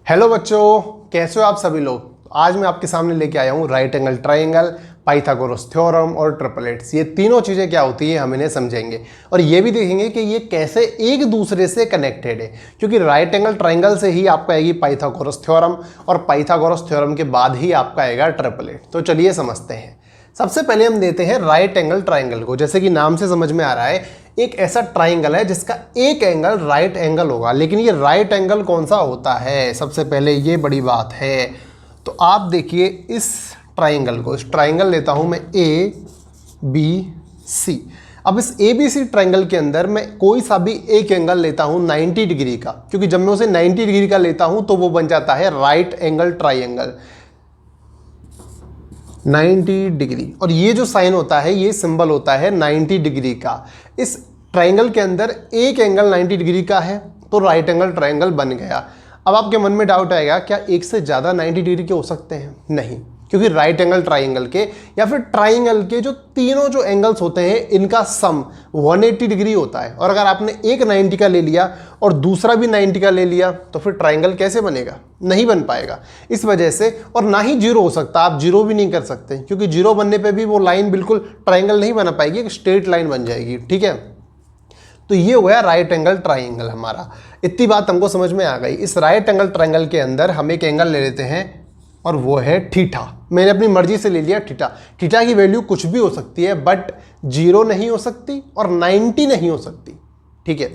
Hello बच्चों, कैसे हो आप सभी लोग। आज मैं आपके सामने लेके आया हूँ right angle triangle, Pythagoras theorem और ट्रिपलेट्स। ये तीनों चीज़ें क्या होती है हम इन्हें समझेंगे और ये भी देखेंगे कि ये कैसे एक दूसरे से कनेक्टेड है, क्योंकि राइट एंगल ट्राइंगल से ही आपका आएगी पाइथागोरस थ्योरम और पाइथागोरस थ्योरम के बाद ही आपका आएगा ट्रिपलेट। तो चलिए समझते हैं। सबसे पहले हम देते हैं राइट एंगल ट्राइंगल को। जैसे कि नाम से समझ में आ रहा है, एक ऐसा ट्राइंगल है जिसका एक एंगल राइट एंगल होगा। लेकिन ये राइट एंगल कौन सा होता है, सबसे पहले ये बड़ी बात है। तो आप देखिए इस ट्राइंगल को, इस ट्राइंगल लेता हूं मैं ए बी सी। अब इस ए बी सी ट्राइंगल के अंदर मैं कोई सा भी एक एंगल लेता हूं 90 डिग्री का, क्योंकि जब मैं उसे 90 डिग्री का लेता हूं तो वो बन जाता है राइट एंगल ट्राइंगल 90 डिग्री। और ये जो साइन होता है, ये सिंबल होता है 90 डिग्री का। इस ट्राइंगल के अंदर एक एंगल 90 डिग्री का है तो राइट एंगल ट्राइंगल बन गया। अब आपके मन में डाउट आएगा, क्या एक से ज़्यादा 90 डिग्री के हो सकते हैं? नहीं, क्योंकि राइट एंगल ट्राइंगल के या फिर ट्राइंगल के जो तीनों जो एंगल्स होते हैं इनका सम 180 डिग्री होता है। और अगर आपने एक 90 का ले लिया और दूसरा भी 90 का ले लिया तो फिर ट्राइंगल कैसे बनेगा? नहीं बन पाएगा। इस वजह से, और ना ही जीरो हो सकता, आप जीरो भी नहीं कर सकते, क्योंकि जीरो बनने पे भी वो लाइन बिल्कुल ट्राइंगल नहीं बना पाएगी, एक स्ट्रेट लाइन बन जाएगी। ठीक है, तो ये हो गया राइट एंगल ट्राइंगल हमारा। इतनी बात हमको समझ में आ गई। इस राइट एंगल ट्राइंगल के अंदर हम एक एंगल ले लेते हैं और वो है थीटा। मैंने अपनी मर्जी से ले लिया थीटा। थीटा की वैल्यू कुछ भी हो सकती है, बट 0 नहीं हो सकती और 90 नहीं हो सकती। ठीक है,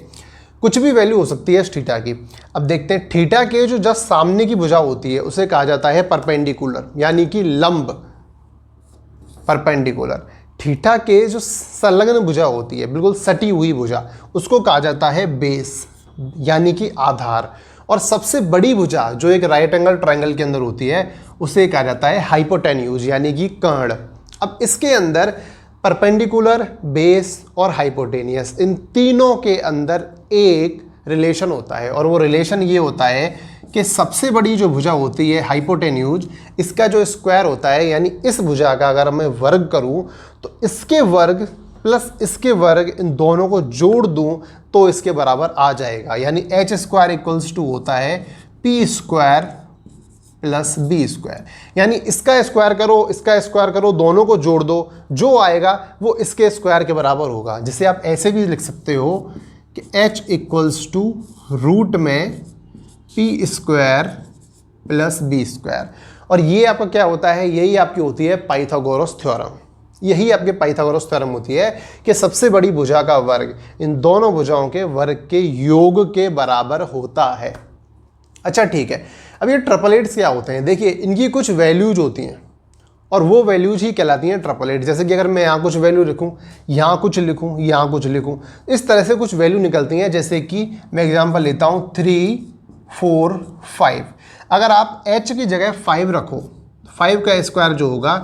कुछ भी वैल्यू हो सकती है इस थीटा की। अब देखते हैं, थीटा के जो जस्ट सामने की भुजा होती है उसे कहा जाता है परपेंडिकुलर, यानी कि लंब परपेंडिकुलर। थीटा के जो संलग्न भुजा होती है, बिल्कुल सटी हुई भुजा, उसको कहा जाता है बेस, यानी कि आधार। और सबसे बड़ी भुजा जो एक राइट एंगल ट्राइंगल के अंदर होती है उसे कहा जाता है हाइपोटेन्यूज, यानी कि कर्ण। अब इसके अंदर परपेंडिकुलर, बेस और हाइपोटेनियस, इन तीनों के अंदर एक रिलेशन होता है। और वो रिलेशन ये होता है कि सबसे बड़ी जो भुजा होती है हाइपोटेन्यूज, इसका जो स्क्वायर होता है, यानी इस भुजा का अगर मैं वर्ग करूं तो इसके वर्ग प्लस इसके वर्ग, इन दोनों को जोड़ दूं तो इसके बराबर आ जाएगा। यानी एच स्क्वायर इक्वल्स टू होता है P square plus B square. यानी इसका स्क्वायर करो, इसका स्क्वायर करो, दोनों को जोड़ दो, जो आएगा वो इसके स्क्वायर के बराबर होगा। जिसे आप ऐसे भी लिख सकते हो कि एच इक्वल्स टू रूट में P square plus B square. और ये आपका क्या होता है, यही आपकी होती है पाइथागोरस थ्योरम। यही आपके पाइथागोरस थ्योरम होती है कि सबसे बड़ी भुजा का वर्ग इन दोनों भुजाओं के वर्ग के योग के बराबर होता है। अच्छा ठीक है, अब ये ट्रिपलेट्स क्या होते हैं? देखिए, इनकी कुछ वैल्यूज होती हैं और वो वैल्यूज ही कहलाती हैं ट्रिपलेट। जैसे कि अगर मैं यहाँ कुछ वैल्यू लिखूँ, यहाँ कुछ लिखूँ, यहाँ कुछ लिखूँ, इस तरह से कुछ वैल्यू निकलती हैं। जैसे कि मैं एग्जाम्पल लेता हूँ 3, 4, 5। अगर आप h की जगह 5 रखो, 5 का स्क्वायर जो होगा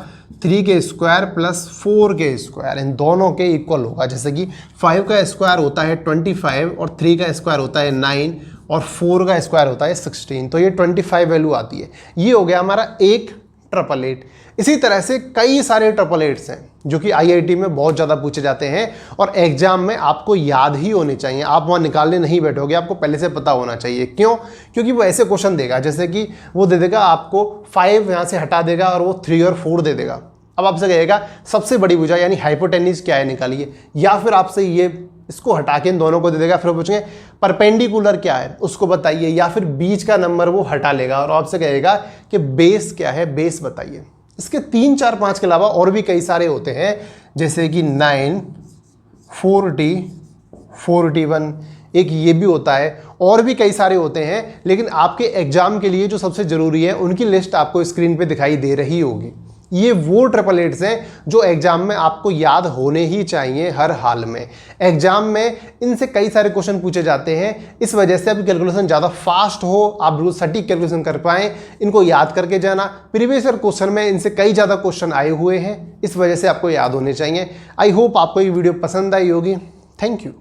3 के स्क्वायर प्लस 4 के स्क्वायर, इन दोनों के इक्वल होगा। जैसे कि 5 का स्क्वायर होता है 25 और 3 का स्क्वायर होता है 9 और 4 का स्क्वायर होता है 16, तो ये 25 वैल्यू आती है। ये हो गया हमारा एक ट्रिपलेट। इसी तरह से कई सारे ट्रिपलेट्स हैं जो कि आईआईटी में बहुत ज़्यादा पूछे जाते हैं और एग्जाम में आपको याद ही होने चाहिए। आप वहाँ निकालने नहीं बैठोगे, आपको पहले से पता होना चाहिए। क्यों? क्योंकि वो ऐसे क्वेश्चन देगा, जैसे कि वो दे देगा आपको 5 यहाँ से हटा देगा और वो 3 और 4 दे देगा। अब आपसे कहेगा सबसे बड़ी भुजा यानी हाइपोटेन्यूज क्या है, निकालिए। या फिर आपसे ये इसको हटा के इन दोनों को दे देगा, फिर पूछेंगे परपेंडिकुलर क्या है उसको बताइए, या फिर बीच का नंबर वो हटा लेगा और आपसे कहेगा कि बेस क्या है, बेस बताइए। इसके 3, 4, 5 के अलावा और भी कई सारे होते हैं, जैसे कि 9, 40, 41, एक ये भी होता है, और भी कई सारे होते हैं। लेकिन आपके एग्जाम के लिए जो सबसे ज़रूरी है उनकी लिस्ट आपको स्क्रीन पे दिखाई दे रही होगी। ये वो ट्रिपलेट्स हैं जो एग्जाम में आपको याद होने ही चाहिए हर हाल में। एग्जाम में इनसे कई सारे क्वेश्चन पूछे जाते हैं, इस वजह से आपकी कैलकुलेशन ज़्यादा फास्ट हो, आप बिल्कुल सटीक कैलकुलेशन कर पाएँ, इनको याद करके जाना। प्रीवियस ईयर क्वेश्चन में इनसे कई ज़्यादा क्वेश्चन आए हुए हैं, इस वजह से आपको याद होने चाहिए। आई होप आपको ये वीडियो पसंद आई होगी। Thank you.